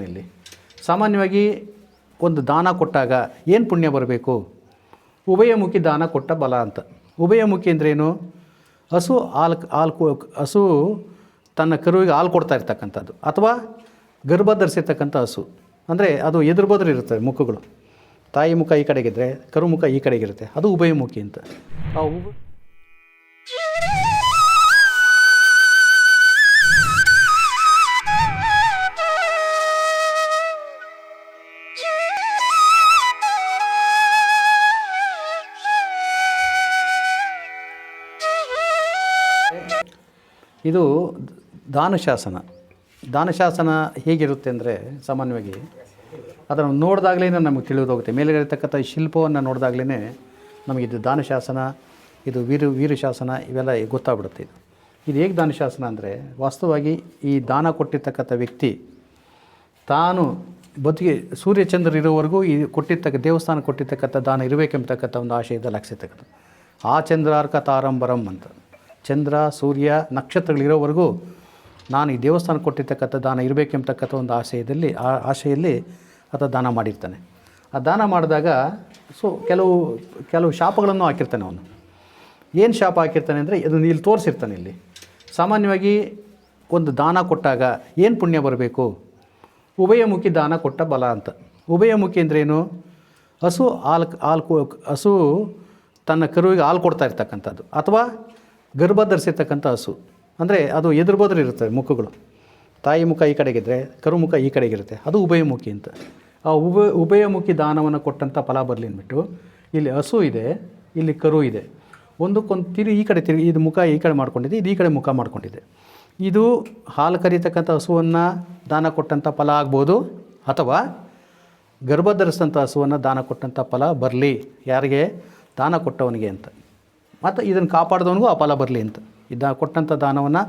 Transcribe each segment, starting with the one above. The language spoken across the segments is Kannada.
ಇಲ್ಲಿ ಸಾಮಾನ್ಯವಾಗಿ ಒಂದು ದಾನ ಕೊಟ್ಟಾಗ ಏನು ಪುಣ್ಯ ಬರಬೇಕು? ಉಭಯಮುಖಿ ದಾನ ಕೊಟ್ಟ ಬಲ ಅಂತ. ಉಭಯಮುಖಿ ಅಂದ್ರೇನು? ಹಸು ತನ್ನ ಕರುವಿಗೆ ಹಾಲು ಕೊಡ್ತಾ ಇರ್ತಕ್ಕಂಥದ್ದು, ಅಥವಾ ಗರ್ಭ ಧರಿಸಿರ್ತಕ್ಕಂಥ ಹಸು ಅಂದರೆ ಅದು ಎದುರು ಬದುರು ಇರ್ತದೆ ಮುಖಗಳು. ತಾಯಿ ಮುಖ ಈ ಕಡೆಗಿದ್ದರೆ ಕರು ಮುಖ ಈ ಕಡೆಗಿರುತ್ತೆ, ಅದು ಉಭಯಮುಖಿ ಅಂತ. ಇದು ದಾನಶಾಸನ. ದಾನಶಾಸನ ಹೇಗಿರುತ್ತೆ ಅಂದರೆ, ಸಾಮಾನ್ಯವಾಗಿ ಅದನ್ನು ನೋಡಿದಾಗಲೇ ನಮಗೆ ತಿಳಿದೋಗುತ್ತೆ. ಮೇಲಿರತಕ್ಕಂಥ ಶಿಲ್ಪವನ್ನು ನೋಡಿದಾಗಲೇ ನಮಗೆ ಇದು ದಾನಶಾಸನ, ಇದು ವೀರಶಾಸನ ಇವೆಲ್ಲ ಗೊತ್ತಾಗ್ಬಿಡುತ್ತೆ. ಇದು ಹೇಗೆ ದಾನಶಾಸನ ಅಂದರೆ, ವಾಸ್ತವವಾಗಿ ಈ ದಾನ ಕೊಟ್ಟಿರ್ತಕ್ಕಂಥ ವ್ಯಕ್ತಿ ತಾನು ಬದುಕಿ ಸೂರ್ಯಚಂದ್ರ ಇರೋವರೆಗೂ ಈ ದೇವಸ್ಥಾನ ಕೊಟ್ಟಿರ್ತಕ್ಕಂಥ ದಾನ ಇರಬೇಕೆಂಬತಕ್ಕಂಥ ಒಂದು ಆಶಯದಲ್ಲಿ ಹಾಕ್ಸಿರ್ತಕ್ಕಂಥ ಆ ಚಂದ್ರಾರ್ಕ ತಾರಂಬರಂ ಅಂತ. ಚಂದ್ರ ಸೂರ್ಯ ನಕ್ಷತ್ರಗಳಿರೋವರೆಗೂ ನಾನು ಈ ದೇವಸ್ಥಾನ ಕೊಟ್ಟಿರ್ತಕ್ಕಂಥ ದಾನ ಇರಬೇಕೆಂಬತಕ್ಕಂಥ ಒಂದು ಆಶೆಯಲ್ಲಿ ಆತ ದಾನ ಮಾಡಿರ್ತಾನೆ. ಆ ದಾನ ಮಾಡಿದಾಗ ಕೆಲವು ಶಾಪಗಳನ್ನು ಹಾಕಿರ್ತಾನೆ ಅವನು. ಏನು ಶಾಪ ಹಾಕಿರ್ತಾನೆ ಅಂದರೆ, ಅದನ್ನು ಇಲ್ಲಿ ತೋರಿಸಿರ್ತಾನೆ. ಇಲ್ಲಿ ಸಾಮಾನ್ಯವಾಗಿ ಒಂದು ದಾನ ಕೊಟ್ಟಾಗ ಏನು ಪುಣ್ಯ ಬರಬೇಕು? ಉಭಯಮುಖಿ ದಾನ ಕೊಟ್ಟ ಬಲ ಅಂತ. ಉಭಯಮುಖಿ ಅಂದ್ರೇನು? ಹಸು ತನ್ನ ಕರುವಿಗೆ ಹಾಲು ಕೊಡ್ತಾ ಇರ್ತಕ್ಕಂಥದ್ದು, ಅಥವಾ ಗರ್ಭ ಧರಿಸಿರ್ತಕ್ಕಂಥ ಹಸು ಅಂದರೆ ಅದು ಎದುರು ಬದುರು ಇರ್ತದೆ ಮುಖಗಳು. ತಾಯಿ ಮುಖ ಈ ಕಡೆಗಿದ್ದರೆ ಕರು ಮುಖ ಈ ಕಡೆಗಿರುತ್ತೆ, ಅದು ಉಭಯಮುಖಿ ಅಂತ. ಆ ಉಭಯಮುಖಿ ದಾನವನ್ನು ಕೊಟ್ಟಂಥ ಫಲ ಬರಲಿ ಅಂದ್ಬಿಟ್ಟು ಇಲ್ಲಿ ಹಸು ಇದೆ, ಇಲ್ಲಿ ಕರು ಇದೆ, ಒಂದಕ್ಕೊಂದು ಈ ಕಡೆ ಇದು ಮುಖ ಈ ಕಡೆ ಮಾಡ್ಕೊಂಡಿದೆ, ಇದು ಈ ಕಡೆ ಮುಖ ಮಾಡ್ಕೊಂಡಿದೆ. ಇದು ಹಾಲು ಕರೀತಕ್ಕಂಥ ಹಸುವನ್ನು ದಾನ ಕೊಟ್ಟಂಥ ಫಲ ಆಗ್ಬೋದು, ಅಥವಾ ಗರ್ಭ ಧರಿಸಿದಂಥ ಹಸುವನ್ನು ದಾನ ಕೊಟ್ಟಂಥ ಫಲ ಬರಲಿ ಯಾರಿಗೆ? ದಾನ ಕೊಟ್ಟವನಿಗೆ ಅಂತ. ಮತ್ತು ಇದನ್ನು ಕಾಪಾಡಿದವನಿಗೂ ಆ ಫಲ ಬರಲಿ ಅಂತ. ಕೊಟ್ಟಂಥ ದಾನವನ್ನು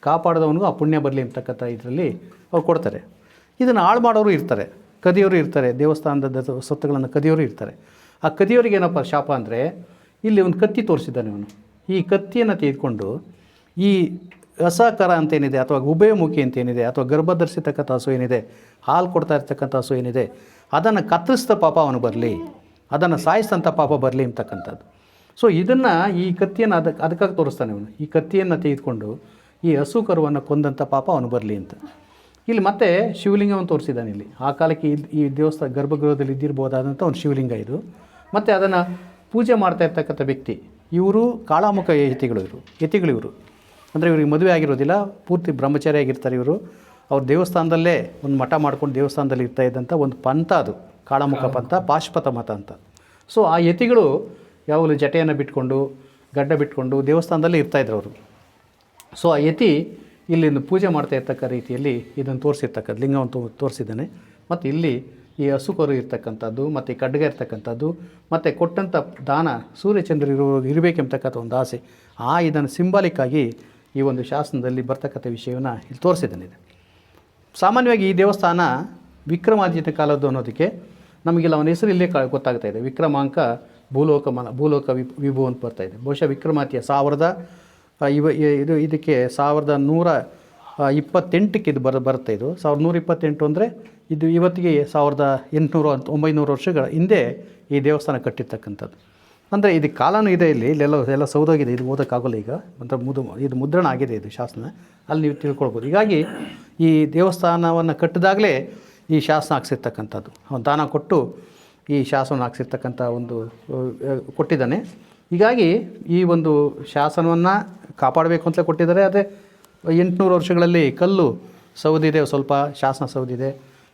ಕಾಪಾಡಿದವನಿಗೂ ಆ ಪುಣ್ಯ ಬರಲಿ ಅಂತಕ್ಕಂಥ ಇದರಲ್ಲಿ ಅವ್ರು ಕೊಡ್ತಾರೆ. ಇದನ್ನು ಹಾಳು ಮಾಡೋರು ಇರ್ತಾರೆ, ಕದಿಯೋರು ಇರ್ತಾರೆ, ದೇವಸ್ಥಾನದ ಸೊತ್ತುಗಳನ್ನು ಕದಿಯೋರು ಇರ್ತಾರೆ. ಆ ಕದಿಯೋರಿಗೆ ಏನಪ್ಪ ಶಾಪ ಅಂದರೆ, ಇಲ್ಲಿ ಒಂದು ಕತ್ತಿ ತೋರಿಸಿದ್ದಾನೆ ಅವನು. ಈ ಕತ್ತಿಯನ್ನು ತೆಗೆದುಕೊಂಡು ಈ ಅಸಹಕಾರ ಅಂತೇನಿದೆ, ಅಥವಾ ಉಭಯಮುಖಿ ಅಂತೇನಿದೆ, ಅಥವಾ ಗರ್ಭ ಧರಿಸಿರ್ತಕ್ಕಂಥ ಹಸು ಏನಿದೆ, ಹಾಲು ಕೊಡ್ತಾ ಇರ್ತಕ್ಕಂಥ ಹಸು ಏನಿದೆ, ಅದನ್ನು ಕತ್ತರಿಸಿದ ಪಾಪ ಅವನು ಬರಲಿ, ಅದನ್ನು ಸಾಯಿಸಿದಂಥ ಪಾಪ ಬರಲಿ ಅಂತಕ್ಕಂಥದ್ದು. ಸೊ ಇದನ್ನು, ಈ ಕತ್ತಿಯನ್ನು ಅದಕ್ಕಾಗಿ ತೋರಿಸ್ತಾನೆ ಅವನು. ಈ ಕತ್ತಿಯನ್ನು ತೆಗೆದುಕೊಂಡು ಈ ಹಸು ಕರುವನ್ನು ಕೊಂದಂಥ ಪಾಪ ಅವನು ಬರಲಿ ಅಂತ. ಇಲ್ಲಿ ಮತ್ತೆ ಶಿವಲಿಂಗವನ್ನು ತೋರಿಸಿದ್ದಾನೆ. ಇಲ್ಲಿ ಆ ಕಾಲಕ್ಕೆ ಈ ದೇವಸ್ಥಾನ ಗರ್ಭಗೃಹದಲ್ಲಿ ಇದ್ದಿರ್ಬೋದಾದಂಥ ಒಂದು ಶಿವಲಿಂಗ ಇದು. ಮತ್ತು ಅದನ್ನು ಪೂಜೆ ಮಾಡ್ತಾ ಇರ್ತಕ್ಕಂಥ ವ್ಯಕ್ತಿ ಇವರು ಕಾಳಾಮುಖ ಯತಿಗಳಿವರು. ಅಂದರೆ ಇವ್ರಿಗೆ ಮದುವೆ ಆಗಿರೋದಿಲ್ಲ, ಪೂರ್ತಿ ಬ್ರಹ್ಮಚಾರಿ ಆಗಿರ್ತಾರೆ ಇವರು. ಅವ್ರು ದೇವಸ್ಥಾನದಲ್ಲೇ ಒಂದು ಮಠ ಮಾಡ್ಕೊಂಡು ದೇವಸ್ಥಾನದಲ್ಲಿ ಇರ್ತಾ ಇದ್ದಂಥ ಒಂದು ಪಂಥ ಅದು, ಕಾಳಾಮುಖ ಪಂಥ, ಪಾಶುಪತ ಮತ ಅಂತ. ಸೊ ಆ ಯತಿಗಳು ಯಾವಾಗಲೂ ಜಟೆಯನ್ನು ಬಿಟ್ಕೊಂಡು ಗಡ್ಡ ಬಿಟ್ಕೊಂಡು ದೇವಸ್ಥಾನದಲ್ಲಿ ಇರ್ತಾಯಿದ್ರು ಅವರು. ಸೊ ಆ ಯತಿ ಇಲ್ಲಿಂದ ಪೂಜೆ ಮಾಡ್ತಾ ಇರ್ತಕ್ಕ ರೀತಿಯಲ್ಲಿ ಇದನ್ನು ತೋರಿಸಿರ್ತಕ್ಕಂಥ ಲಿಂಗವನ್ನು ತೋರಿಸಿದ್ದಾನೆ. ಮತ್ತು ಇಲ್ಲಿ ಈ ಹಸುಕರು ಇರ್ತಕ್ಕಂಥದ್ದು, ಮತ್ತು ಈ ಖಡ್ಗ ಇರ್ತಕ್ಕಂಥದ್ದು, ಮತ್ತು ಕೊಟ್ಟಂಥ ದಾನ ಸೂರ್ಯಚಂದ್ರ ಇರಬೇಕೆಂಬತಕ್ಕಂಥ ಒಂದು ಆಸೆ, ಇದನ್ನು ಸಿಂಬಾಲಿಕ್ಕಾಗಿ ಈ ಒಂದು ಶಾಸನದಲ್ಲಿ ಬರ್ತಕ್ಕಂಥ ವಿಷಯವನ್ನು ಇಲ್ಲಿ ತೋರಿಸಿದ್ದಾನೆ. ಸಾಮಾನ್ಯವಾಗಿ ಈ ದೇವಸ್ಥಾನ ವಿಕ್ರಮಾದಿತ್ಯನ ಕಾಲದ್ದು ಅನ್ನೋದಕ್ಕೆ ನಮಗೆಲ್ಲ ಅವನ ಹೆಸರು ಇಲ್ಲೇ ಗೊತ್ತಾಗ್ತಾ ಇದೆ. ವಿಕ್ರಮಾಂಕ ಭೂಲೋಕ ವಿಭು ಅಂತ ಬರ್ತಾಯಿದೆ. ಬಹುಶಃ ವಿಕ್ರಮಾದಿತ್ಯ ಇದಕ್ಕೆ 1128ಕ್ಕೆ ಇದು ಬರುತ್ತೆ. ಇದು 1128 ಅಂದರೆ ಇದು ಇವತ್ತಿಗೆ 1800-900 ವರ್ಷಗಳ ಹಿಂದೆ ಈ ದೇವಸ್ಥಾನ ಕಟ್ಟಿರ್ತಕ್ಕಂಥದ್ದು. ಅಂದರೆ ಇದು ಕಾಲನೂ ಇದೆ, ಇಲ್ಲೆಲ್ಲ ಸೌದೋಗಿದೆ, ಇದು ಓದೋಕ್ಕಾಗೋಲ್ಲ ಈಗ. ಇದು ಮುದ್ರಣ ಆಗಿದೆ, ಇದು ಶಾಸನ, ಅಲ್ಲಿ ನೀವು ತಿಳ್ಕೊಳ್ಬೋದು. ಹೀಗಾಗಿ ಈ ದೇವಸ್ಥಾನವನ್ನು ಕಟ್ಟಿದಾಗಲೇ ಈ ಶಾಸನ ಹಾಕ್ಸಿರ್ತಕ್ಕಂಥದ್ದು. ಅವನು ದಾನ ಕೊಟ್ಟು ಈ ಶಾಸನ ಹಾಕ್ಸಿರ್ತಕ್ಕಂಥ ಒಂದು ಕೊಟ್ಟಿದ್ದಾನೆ. ಹೀಗಾಗಿ ಈ ಒಂದು ಶಾಸನವನ್ನು ಕಾಪಾಡಬೇಕು ಅಂತ ಕೊಟ್ಟಿದ್ದಾರೆ. ಅದೇ 800 ವರ್ಷಗಳಲ್ಲಿ ಕಲ್ಲು ಸೌದಿದೆ, ಸ್ವಲ್ಪ ಶಾಸನ ಸೌದಿದೆ.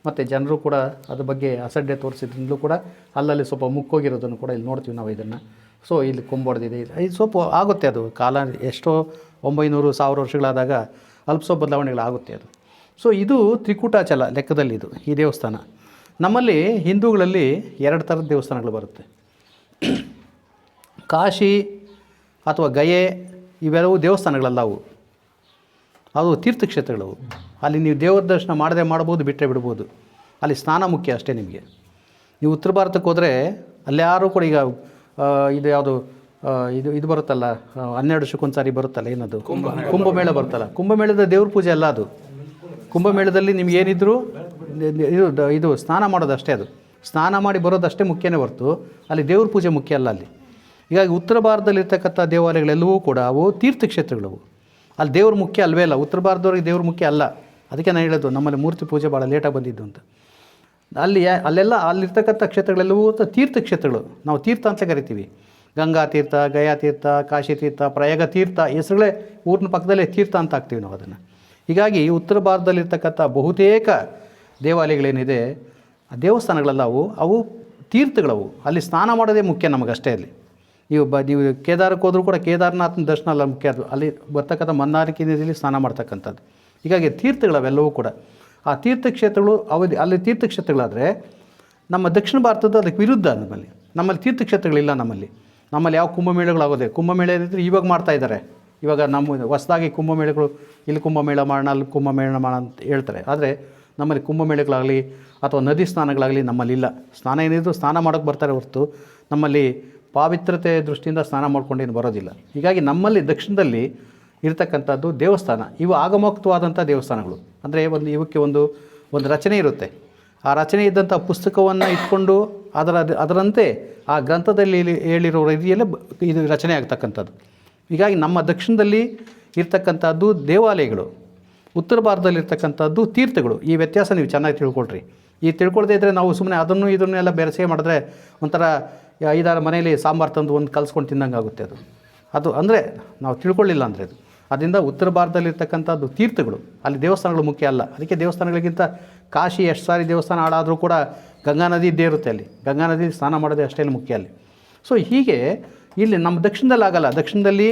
ಮತ್ತು ಜನರು ಕೂಡ ಅದ್ರ ಬಗ್ಗೆ ಅಸಡ್ಡೆ ತೋರಿಸಿದ್ರಿಂದಲೂ ಕೂಡ ಅಲ್ಲಲ್ಲಿ ಸ್ವಲ್ಪ ಮುಕ್ಕೋಗಿರೋದನ್ನು ಕೂಡ ಇಲ್ಲಿ ನೋಡ್ತೀವಿ ನಾವು ಇದನ್ನು. ಸೊ ಇಲ್ಲಿ ಕೊಂಬೊಡೆದಿದೆ, ಇದು ಸ್ವಲ್ಪ ಆಗುತ್ತೆ. ಅದು ಕಾಲ ಎಷ್ಟೋ 900-1000 ವರ್ಷಗಳಾದಾಗ ಅಲ್ಪ ಸ್ವಲ್ಪ ಬದಲಾವಣೆಗಳಾಗುತ್ತೆ ಅದು. ಸೊ ಇದು ತ್ರಿಕೂಟಾಚಲ ಲೆಕ್ಕದಲ್ಲಿ ಈ ದೇವಸ್ಥಾನ. ನಮ್ಮಲ್ಲಿ ಹಿಂದೂಗಳಲ್ಲಿ 2 ಥರದ ದೇವಸ್ಥಾನಗಳು ಬರುತ್ತೆ. ಕಾಶಿ ಅಥವಾ ಗಯೆ ಇವೆಲ್ಲವೂ ದೇವಸ್ಥಾನಗಳಲ್ಲ, ಅವು ತೀರ್ಥಕ್ಷೇತ್ರಗಳವು. ಅಲ್ಲಿ ನೀವು ದೇವರ ದರ್ಶನ ಮಾಡದೆ ಮಾಡ್ಬೋದು, ಬಿಟ್ಟರೆ ಬಿಡ್ಬೋದು. ಅಲ್ಲಿ ಸ್ನಾನ ಮುಖ್ಯ ಅಷ್ಟೇ ನಿಮಗೆ. ನೀವು ಉತ್ತರ ಭಾರತಕ್ಕೆ ಹೋದರೆ ಅಲ್ಲಿ ಯಾರೂ ಕೂಡ ಈಗ ಇದು ಯಾವುದು ಇದು ಬರುತ್ತಲ್ಲ, 12 ವರ್ಷಕ್ಕೊಂದು ಸಾರಿ ಬರುತ್ತಲ್ಲ, ಏನದು ಕುಂಭಮೇಳ ಬರುತ್ತಲ್ಲ. ಕುಂಭಮೇಳದ ದೇವ್ರ ಪೂಜೆ ಅಲ್ಲ ಅದು. ಕುಂಭಮೇಳದಲ್ಲಿ ನಿಮ್ಗೆ ಏನಿದ್ರು ಇದು ಸ್ನಾನ ಮಾಡೋದಷ್ಟೇ, ಅದು ಸ್ನಾನ ಮಾಡಿ ಬರೋದಷ್ಟೇ ಮುಖ್ಯನೇ ಹೊರತು ಅಲ್ಲಿ ದೇವ್ರ ಪೂಜೆ ಮುಖ್ಯ ಅಲ್ಲ ಅಲ್ಲಿ. ಹೀಗಾಗಿ ಉತ್ತರ ಭಾರತದಲ್ಲಿರ್ತಕ್ಕಂಥ ದೇವಾಲಯಗಳೆಲ್ಲವೂ ಕೂಡ ಅವು ತೀರ್ಥಕ್ಷೇತ್ರಗಳವು. ಅಲ್ಲಿ ದೇವ್ರ ಮುಖ್ಯ ಅಲ್ವೇ ಅಲ್ಲ, ಉತ್ತರ ಭಾರತದವ್ರಿಗೆ ದೇವ್ರ ಮುಖ್ಯ ಅಲ್ಲ. ಅದಕ್ಕೆ ನಾನು ಹೇಳೋದು ನಮ್ಮಲ್ಲಿ ಮೂರ್ತಿ ಪೂಜೆ ಭಾಳ ಲೇಟಾಗಿ ಬಂದಿದ್ದು ಅಂತ. ಅಲ್ಲೆಲ್ಲ ಅಲ್ಲಿರ್ತಕ್ಕಂಥ ಕ್ಷೇತ್ರಗಳೆಲ್ಲವೂ ತೀರ್ಥಕ್ಷೇತ್ರಗಳು, ನಾವು ತೀರ್ಥ ಅಂತ ಕರಿತೀವಿ. ಗಂಗಾ ತೀರ್ಥ, ಗಯಾ ತೀರ್ಥ, ಕಾಶಿ ತೀರ್ಥ, ಪ್ರಯಾಗ ತೀರ್ಥ, ಹೆಸರುಗಳೇ ಊರಿನ ಪಕ್ಕದಲ್ಲೇ ತೀರ್ಥ ಅಂತ ಹಾಕ್ತೀವಿ ನಾವು ಅದನ್ನು. ಹೀಗಾಗಿ ಉತ್ತರ ಭಾರತದಲ್ಲಿರ್ತಕ್ಕಂಥ ಬಹುತೇಕ ದೇವಾಲಯಗಳೇನಿದೆ, ಆ ದೇವಸ್ಥಾನಗಳೆಲ್ಲ ಅವು ತೀರ್ಥಗಳವು. ಅಲ್ಲಿ ಸ್ನಾನ ಮಾಡೋದೇ ಮುಖ್ಯ ನಮಗಷ್ಟೇ. ಅಲ್ಲಿ ನೀವು ಕೇದಾರಕ್ಕೆ ಹೋದರೂ ಕೂಡ ಕೇದಾರನಾಥನ ದರ್ಶನ ಅಲ್ಲ ಮುಖ್ಯ, ಅದು ಅಲ್ಲಿ ಬರ್ತಕ್ಕಂಥ ಮನ್ನಾರಿಕೆ ನದಿಯಲ್ಲಿ ಸ್ನಾನ ಮಾಡ್ತಕ್ಕಂಥದ್ದು. ಹೀಗಾಗಿ ತೀರ್ಥಗಳವೆಲ್ಲವೂ ಕೂಡ ಆ ತೀರ್ಥಕ್ಷೇತ್ರಗಳು ಅಲ್ಲಿ ತೀರ್ಥಕ್ಷೇತ್ರಗಳಾದರೆ ನಮ್ಮ ದಕ್ಷಿಣ ಭಾರತದ ಅದಕ್ಕೆ ವಿರುದ್ಧ. ನಮ್ಮಲ್ಲಿ ತೀರ್ಥಕ್ಷೇತ್ರಗಳಿಲ್ಲ. ನಮ್ಮಲ್ಲಿ ಯಾವ ಕುಂಭಮೇಳಗಳಾಗೋದೆ, ಕುಂಭಮೇಳ ಇದ್ದರೆ ಇವಾಗ ಮಾಡ್ತಾಯಿದ್ದಾರೆ. ಇವಾಗ ನಮ್ಮ ಹೊಸದಾಗಿ ಕುಂಭಮೇಳಗಳು, ಇಲ್ಲಿ ಕುಂಭಮೇಳ ಮಾಡೋಣ, ಅಲ್ಲಿ ಕುಂಭಮೇಳ ಮಾಡೋಣ ಅಂತ ಹೇಳ್ತಾರೆ. ಆದರೆ ನಮ್ಮಲ್ಲಿ ಕುಂಭಮೇಳಗಳಾಗಲಿ ಅಥವಾ ನದಿ ಸ್ನಾನಗಳಾಗಲಿ ನಮ್ಮಲ್ಲಿಲ್ಲ. ಸ್ನಾನ ಏನಿದ್ರು ಸ್ನಾನ ಮಾಡೋಕ್ಕೆ ಬರ್ತಾರೆ ಹೊರತು ನಮ್ಮಲ್ಲಿ ಪಾವಿತ್ರತೆ ದೃಷ್ಟಿಯಿಂದ ಸ್ನಾನ ಮಾಡ್ಕೊಂಡೇನು ಬರೋದಿಲ್ಲ. ಹೀಗಾಗಿ ನಮ್ಮಲ್ಲಿ ದಕ್ಷಿಣದಲ್ಲಿ ಇರತಕ್ಕಂಥದ್ದು ದೇವಸ್ಥಾನ, ಇವು ಆಗಮೋಕ್ತವಾದಂಥ ದೇವಸ್ಥಾನಗಳು. ಅಂದರೆ ಇವಕ್ಕೆ ಒಂದು ರಚನೆ ಇರುತ್ತೆ. ಆ ರಚನೆ ಇದ್ದಂಥ ಪುಸ್ತಕವನ್ನು ಇಟ್ಕೊಂಡು ಅದರಂತೆ ಆ ಗ್ರಂಥದಲ್ಲಿ ಹೇಳಿರೋ ರೀತಿಯಲ್ಲೇ ಇದು ರಚನೆ ಆಗ್ತಕ್ಕಂಥದ್ದು. ಹೀಗಾಗಿ ನಮ್ಮ ದಕ್ಷಿಣದಲ್ಲಿ ಇರ್ತಕ್ಕಂಥದ್ದು ದೇವಾಲಯಗಳು, ಉತ್ತರ ಭಾರತದಲ್ಲಿರ್ತಕ್ಕಂಥದ್ದು ತೀರ್ಥಗಳು. ಈ ವ್ಯತ್ಯಾಸ ನೀವು ಚೆನ್ನಾಗಿ ತಿಳ್ಕೊಳ್ರಿ. ಈ ತಿಳ್ಕೊಳ್ದೇ ಇದ್ದರೆ ನಾವು ಸುಮ್ಮನೆ ಇದನ್ನೆಲ್ಲ ಬೆರೆಸೇ ಮಾಡಿದ್ರೆ ಒಂಥರ 5-6 ಮನೆಯಲ್ಲಿ ಸಾಂಬಾರು ತಂದು ಒಂದು ಕಲಿಸ್ಕೊಂಡು ತಿನ್ನಂಗೆ ಆಗುತ್ತೆ. ಅದು ಅಂದರೆ ನಾವು ತಿಳ್ಕೊಳ್ಳಿಲ್ಲ ಅಂದರೆ ಅದು. ಅದರಿಂದ ಉತ್ತರ ಭಾರತದಲ್ಲಿರ್ತಕ್ಕಂಥದ್ದು ತೀರ್ಥಗಳು, ಅಲ್ಲಿ ದೇವಸ್ಥಾನಗಳು ಮುಖ್ಯ ಅಲ್ಲ. ಅದಕ್ಕೆ ದೇವಸ್ಥಾನಗಳಿಗಿಂತ ಕಾಶಿ ಎಷ್ಟು ಸಾರಿ ದೇವಸ್ಥಾನ ಹಾಳಾದರೂ ಕೂಡ ಗಂಗಾ ನದಿ ಇದ್ದೇ ಇರುತ್ತೆ. ಅಲ್ಲಿ ಗಂಗಾ ನದಿ ಸ್ನಾನ ಮಾಡೋದೇ ಅಷ್ಟೇ ಮುಖ್ಯ ಅಲ್ಲಿ. ಸೊ ಹೀಗೆ ಇಲ್ಲಿ ನಮ್ಮ ದಕ್ಷಿಣದಲ್ಲಿ ಆಗಲ್ಲ. ದಕ್ಷಿಣದಲ್ಲಿ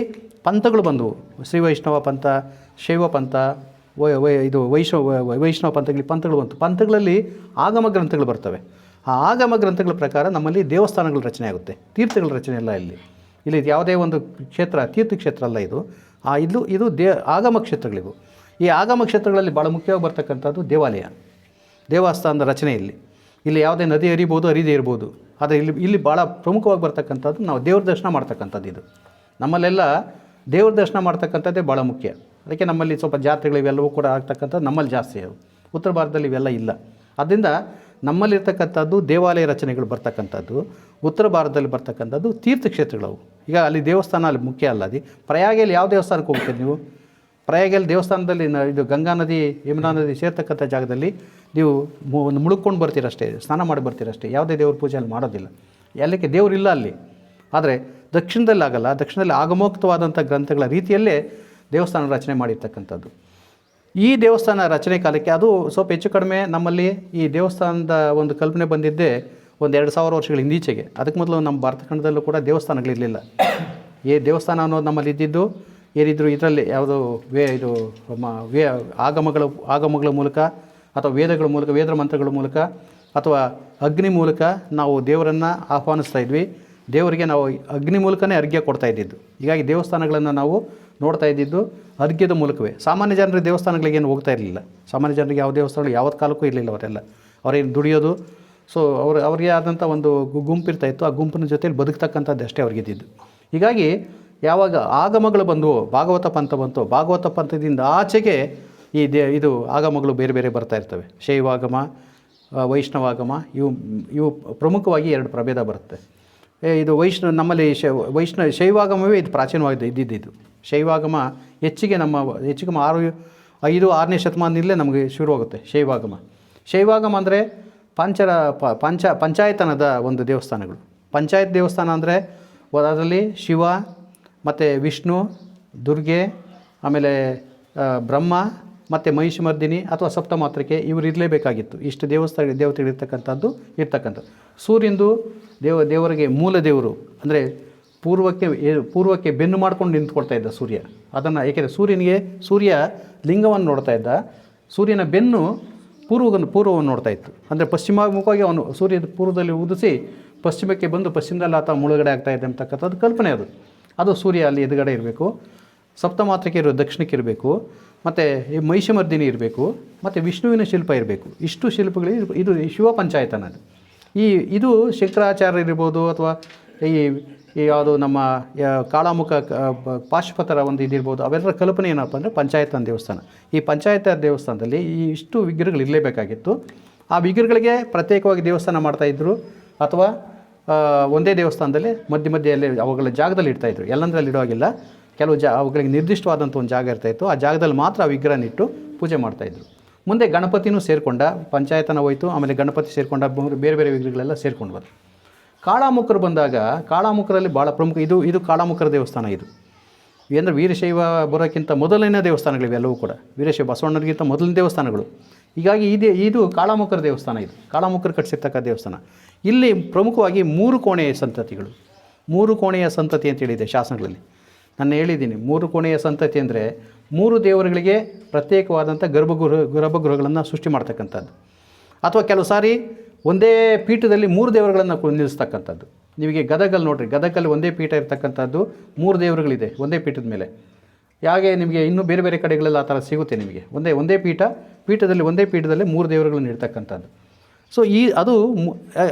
ಪಂಥಗಳು ಬಂದವು, ಶ್ರೀ ವೈಷ್ಣವ ಪಂಥ, ಶೈವ ಪಂಥ, ಇದು ವೈಷ್ಣವ ಪಂಥಗಳು ಬಂತು. ಪಂಥಗಳಲ್ಲಿ ಆಗಮ ಗ್ರಂಥಗಳು ಬರ್ತವೆ. ಆ ಆಗಮ ಗ್ರಂಥಗಳ ಪ್ರಕಾರ ನಮ್ಮಲ್ಲಿ ದೇವಸ್ಥಾನಗಳ ರಚನೆ ಆಗುತ್ತೆ, ತೀರ್ಥಗಳ ರಚನೆ ಇಲ್ಲ. ಇಲ್ಲಿ ಯಾವುದೇ ಒಂದು ಕ್ಷೇತ್ರ ತೀರ್ಥಕ್ಷೇತ್ರ ಅಲ್ಲ ಇದು ಆಗಮ ಕ್ಷೇತ್ರಗಳಿವು. ಈ ಆಗಮ ಕ್ಷೇತ್ರಗಳಲ್ಲಿ ಭಾಳ ಮುಖ್ಯವಾಗಿ ಬರ್ತಕ್ಕಂಥದ್ದು ದೇವಸ್ಥಾನದ ರಚನೆ. ಇಲ್ಲಿ ಯಾವುದೇ ನದಿ ಹರಿಬೋದು, ಹರಿದೇ ಇರ್ಬೋದು. ಆದರೆ ಇಲ್ಲಿ ಭಾಳ ಪ್ರಮುಖವಾಗಿ ಬರ್ತಕ್ಕಂಥದ್ದು ನಾವು ದೇವ್ರ ದರ್ಶನ ಮಾಡ್ತಕ್ಕಂಥದ್ದು. ಇದು ನಮ್ಮಲ್ಲೆಲ್ಲ ದೇವ್ರ ದರ್ಶನ ಮಾಡ್ತಕ್ಕಂಥದ್ದೇ ಭಾಳ ಮುಖ್ಯ. ಅದಕ್ಕೆ ನಮ್ಮಲ್ಲಿ ಸ್ವಲ್ಪ ಜಾತ್ರೆಗಳು ಇವೆಲ್ಲವೂ ಕೂಡ ಆಗ್ತಕ್ಕಂಥದ್ದು ನಮ್ಮಲ್ಲಿ ಜಾಸ್ತಿ. ಉತ್ತರ ಭಾರತದಲ್ಲಿ ಇವೆಲ್ಲ ಇಲ್ಲ. ಆದ್ದರಿಂದ ನಮ್ಮಲ್ಲಿರ್ತಕ್ಕಂಥದ್ದು ದೇವಾಲಯ ರಚನೆಗಳು ಬರ್ತಕ್ಕಂಥದ್ದು, ಉತ್ತರ ಭಾರತದಲ್ಲಿ ಬರ್ತಕ್ಕಂಥದ್ದು ತೀರ್ಥಕ್ಷೇತ್ರಗಳವು. ಈಗ ಅಲ್ಲಿ ದೇವಸ್ಥಾನ ಅಲ್ಲಿ ಮುಖ್ಯ ಅಲ್ಲ. ಪ್ರಯಾಗಲ್ಲಿ ಯಾವ ದೇವಸ್ಥಾನಕ್ಕೆ ಹೋಗ್ತೀರಿ ನೀವು? ಪ್ರಯಾಗಲ್ಲಿ ದೇವಸ್ಥಾನದಲ್ಲಿ ಇದು ಗಂಗಾ ನದಿ, ಯಮುನಾ ನದಿ ಸೇರ್ತಕ್ಕಂಥ ಜಾಗದಲ್ಲಿ ನೀವು ಒಂದು ಮುಳುಗ್ಕೊಂಡು ಬರ್ತೀರಷ್ಟೇ, ಸ್ನಾನ ಮಾಡಿ ಬರ್ತೀರಷ್ಟೇ. ಯಾವುದೇ ದೇವ್ರ ಪೂಜೆ ಅಲ್ಲಿ ಮಾಡೋದಿಲ್ಲ. ಎಲ್ಲಕ್ಕೆ ದೇವರಿಲ್ಲ ಅಲ್ಲಿ. ಆದರೆ ದಕ್ಷಿಣದಲ್ಲಿ ಆಗಲ್ಲ. ದಕ್ಷಿಣದಲ್ಲಿ ಆಗಮೋಕ್ತವಾದಂಥ ಗ್ರಂಥಗಳ ರೀತಿಯಲ್ಲೇ ದೇವಸ್ಥಾನ ರಚನೆ ಮಾಡಿರ್ತಕ್ಕಂಥದ್ದು. ಈ ದೇವಸ್ಥಾನ ರಚನೆ ಕಾಲಕ್ಕೆ ಅದು ಸ್ವಲ್ಪ ಹೆಚ್ಚು ಕಡಿಮೆ ನಮ್ಮಲ್ಲಿ ಈ ದೇವಸ್ಥಾನದ ಒಂದು ಕಲ್ಪನೆ ಬಂದಿದ್ದೇ 1-2,000 ವರ್ಷಗಳ ಹಿಂದೀಚೆಗೆ. ಅದಕ್ಕೆ ಮೊದಲು ನಮ್ಮ ಭಾರತ ಖಂಡದಲ್ಲೂ ಕೂಡ ದೇವಸ್ಥಾನಗಳಿರಲಿಲ್ಲ. ದೇವಸ್ಥಾನ ಅನ್ನೋದು ನಮ್ಮಲ್ಲಿ ಇದ್ದಿದ್ದು ಏನಿದ್ರು ಇದರಲ್ಲಿ ಯಾವುದೋ ಆಗಮಗಳ ಮೂಲಕ ಅಥವಾ ವೇದಗಳ ಮೂಲಕ, ವೇದ ಮಂತ್ರಗಳ ಮೂಲಕ ಅಥವಾ ಅಗ್ನಿ ಮೂಲಕ ನಾವು ದೇವರನ್ನು ಆಹ್ವಾನಿಸ್ತಾ ಇದ್ವಿ. ದೇವರಿಗೆ ನಾವು ಅಗ್ನಿ ಮೂಲಕನೇ ಅರ್ಘ್ಯ ಕೊಡ್ತಾ ಇದ್ದಿದ್ದು. ಹೀಗಾಗಿ ದೇವಸ್ಥಾನಗಳನ್ನು ನಾವು ನೋಡ್ತಾ ಇದ್ದಿದ್ದು ಅರ್ಘ್ಯದ ಮೂಲಕವೇ. ಸಾಮಾನ್ಯ ಜನರಿಗೆ ದೇವಸ್ಥಾನಗಳಿಗೇನು ಹೋಗ್ತಾ ಇರಲಿಲ್ಲ. ಸಾಮಾನ್ಯ ಜನರಿಗೆ ಯಾವ ದೇವಸ್ಥಾನಗಳು ಯಾವತ್ತು ಕಾಲಕ್ಕೂ ಇರಲಿಲ್ಲ. ಅವರೇನು ದುಡಿಯೋದು. ಸೊ ಅವ್ರಿಗೆ ಆದಂಥ ಒಂದು ಗುಂಪು ಇರ್ತಾಯಿತ್ತು. ಆ ಗುಂಪಿನ ಜೊತೆಯಲ್ಲಿ ಬದುಕ್ತಕ್ಕಂಥದ್ದು ಅಷ್ಟೇ ಅವ್ರಿಗಿದ್ದಿದ್ದು. ಹೀಗಾಗಿ ಯಾವಾಗ ಆಗಮಗಳು ಬಂದವು, ಭಾಗವತ ಪಂಥ ಬಂತು, ಭಾಗವತ ಪಂಥದಿಂದ ಆಚೆಗೆ ಇದು ಆಗಮಗಳು ಬೇರೆ ಬೇರೆ ಬರ್ತಾ ಇರ್ತವೆ. ಶೈವಾಗಮ, ವೈಷ್ಣವಾಗಮ, ಇವು ಪ್ರಮುಖವಾಗಿ 2 ಪ್ರಭೇದ ಬರುತ್ತೆ. ಇದು ನಮ್ಮಲ್ಲಿ ಶೈವಾಗಮವೇ ಇದು ಪ್ರಾಚೀನವಾಗಿ ಇದ್ದಿದ್ದು. ಶೈವಾಗಮ ಹೆಚ್ಚಿಗೆ 5-6ನೇ ಶತಮಾನದಲ್ಲೇ ನಮಗೆ ಶುರುವಾಗುತ್ತೆ ಶೈವಾಗಮ ಅಂದರೆ ಪಂಚಾಯತನದ ಒಂದು ದೇವಸ್ಥಾನಗಳು. ಪಂಚಾಯತ್ ದೇವಸ್ಥಾನ ಅಂದರೆ ಅದರಲ್ಲಿ ಶಿವ ಮತ್ತು ವಿಷ್ಣು, ದುರ್ಗೆ, ಆಮೇಲೆ ಬ್ರಹ್ಮ ಮತ್ತು ಮಹಿಷಮರ್ದಿನಿ ಅಥವಾ ಸಪ್ತಮಾತೃಕೆ ಇವರು ಇರಲೇಬೇಕಾಗಿತ್ತು. ಇಷ್ಟು ದೇವತೆಗಳಿರ್ತಕ್ಕಂಥದ್ದು. ಸೂರ್ಯಂದು ದೇವರಿಗೆ ಮೂಲ ದೇವರು ಅಂದರೆ ಪೂರ್ವಕ್ಕೆ ಬೆನ್ನು ಮಾಡ್ಕೊಂಡು ನಿಂತ್ಕೊಳ್ತಾ ಇದ್ದ ಸೂರ್ಯ. ಅದನ್ನು ಏಕೆಂದರೆ ಸೂರ್ಯ ಲಿಂಗವನ್ನು ನೋಡ್ತಾ ಇದ್ದ. ಸೂರ್ಯನ ಬೆನ್ನು ಪೂರ್ವವನ್ನು ನೋಡ್ತಾ ಇತ್ತು. ಅಂದರೆ ಪಶ್ಚಿಮಾಭಿಮುಖವಾಗಿ ಅವನು ಸೂರ್ಯದ ಪೂರ್ವದಲ್ಲಿ ಉದಿಸಿ ಪಶ್ಚಿಮಕ್ಕೆ ಬಂದು ಪಶ್ಚಿಮದಲ್ಲಿ ಆತ ಮುಳುಗಡೆ ಆಗ್ತಾ ಇದೆ ಅಂತಕ್ಕಂಥದ್ದು ಕಲ್ಪನೆ. ಅದು ಸೂರ್ಯ ಅಲ್ಲಿ ಎದುರುಗಡೆ ಇರಬೇಕು, ಸಪ್ತಮಾತೃಕೆ ದಕ್ಷಿಣಕ್ಕೆ ಇರಬೇಕು, ಮತ್ತು ಮಹಿಷಮರ್ದಿನಿ ಇರಬೇಕು, ಮತ್ತು ವಿಷ್ಣುವಿನ ಶಿಲ್ಪ ಇರಬೇಕು. ಇಷ್ಟು ಶಿಲ್ಪಗಳು ಇದು ಶಿವ ಪಂಚಾಯತನ. ಇದು ಶಂಕರಾಚಾರ್ಯ ಇರ್ಬೋದು ಅಥವಾ ಈ ಯಾವುದು ನಮ್ಮ ಕಾಳಾಮುಖ ಪಾಶುಪತರ ಒಂದು ಇದಿರ್ಬೋದು, ಅವೆಲ್ಲರ ಕಲ್ಪನೆ ಏನಪ್ಪ ಅಂದರೆ ಪಂಚಾಯತನ ದೇವಸ್ಥಾನ. ಈ ಪಂಚಾಯತ ದೇವಸ್ಥಾನದಲ್ಲಿ ಈ ಇಷ್ಟು ವಿಗ್ರಹಗಳು ಇರಲೇಬೇಕಾಗಿತ್ತು. ಆ ವಿಗ್ರಹಗಳಿಗೆ ಪ್ರತ್ಯೇಕವಾಗಿ ದೇವಸ್ಥಾನ ಮಾಡ್ತಾಯಿದ್ರು, ಅಥವಾ ಒಂದೇ ದೇವಸ್ಥಾನದಲ್ಲಿ ಮಧ್ಯೆಯಲ್ಲಿ ಅವುಗಳ ಜಾಗದಲ್ಲಿ ಇಡ್ತಾಯಿದ್ರು. ಎಲ್ಲಂದ್ರಲ್ಲಿ ಇಡುವಾಗಿಲ್ಲ, ಕೆಲವು ಅವುಗಳಿಗೆ ನಿರ್ದಿಷ್ಟವಾದಂಥ ಒಂದು ಜಾಗ ಇರ್ತಾಯಿತ್ತು. ಆ ಜಾಗದಲ್ಲಿ ಮಾತ್ರ ಆ ವಿಗ್ರಹನಿಟ್ಟು ಪೂಜೆ ಮಾಡ್ತಾಯಿದ್ರು. ಮುಂದೆ ಗಣಪತಿನೂ ಸೇರಿಕೊಂಡ, ಪಂಚಾಯತನ ಹೋಯಿತು, ಆಮೇಲೆ ಗಣಪತಿ ಸೇರಿಕೊಂಡ, ಬೇರೆ ಬೇರೆ ವಿಗ್ರಹಗಳೆಲ್ಲ ಸೇರ್ಕೊಂಡು ಬಂದು ಕಾಳಾಮುಖರು ಬಂದಾಗ, ಕಾಳಾಮುಖರಲ್ಲಿ ಭಾಳ ಪ್ರಮುಖ ಇದು ಕಾಳಾಮುಖರ ದೇವಸ್ಥಾನ. ಇದು ಅಂದರೆ ವೀರಶೈವ ಬರೋಕ್ಕಿಂತ ಮೊದಲನೇ ದೇವಸ್ಥಾನಗಳಿವೆ ಎಲ್ಲವೂ ಕೂಡ. ವೀರಶೈವ ಬಸವಣ್ಣರಿಗಿಂತ ಮೊದಲನೇ ದೇವಸ್ಥಾನಗಳು. ಹೀಗಾಗಿ ಇದು ಕಾಳಾಮುಖರ ದೇವಸ್ಥಾನ. ಇದು ಕಾಳಾಮುಖರು ಕಟ್ಟಿಸಿರ್ತಕ್ಕ ದೇವಸ್ಥಾನ. ಇಲ್ಲಿ ಪ್ರಮುಖವಾಗಿ 3 ಕೋಣೆಯ ಸಂತತಿಗಳು, 3 ಕೋಣೆಯ ಸಂತತಿ ಅಂತೇಳಿದೆ ಶಾಸನಗಳಲ್ಲಿ. ನಾನು ಹೇಳಿದ್ದೀನಿ, 3 ಕೋಣೆಯ ಸಂತತಿ ಅಂದರೆ 3 ದೇವರುಗಳಿಗೆ ಪ್ರತ್ಯೇಕವಾದಂಥ ಗರ್ಭಗೃಹಗಳನ್ನು ಸೃಷ್ಟಿ ಮಾಡ್ತಕ್ಕಂಥದ್ದು. ಅಥವಾ ಕೆಲವು ಸಾರಿ ಒಂದೇ ಪೀಠದಲ್ಲಿ 3 ದೇವರುಗಳನ್ನು ನಿಲ್ಲಿಸ್ತಕ್ಕಂಥದ್ದು. ನಿಮಗೆ ಗದಗಲ್ಲಿ ನೋಡಿರಿ, ಗದಗಲ್ಲಿ ಒಂದೇ ಪೀಠ ಇರ್ತಕ್ಕಂಥದ್ದು, 3 ದೇವರುಗಳಿದೆ ಒಂದೇ ಪೀಠದ ಮೇಲೆ. ಹಾಗೆ ನಿಮಗೆ ಇನ್ನೂ ಬೇರೆ ಬೇರೆ ಕಡೆಗಳೆಲ್ಲ ಆ ಥರ ಸಿಗುತ್ತೆ ನಿಮಗೆ. ಒಂದೇ ಪೀಠದಲ್ಲಿ 3 ದೇವರುಗಳನ್ನು ಇಡ್ತಕ್ಕಂಥದ್ದು. ಸೊ ಅದು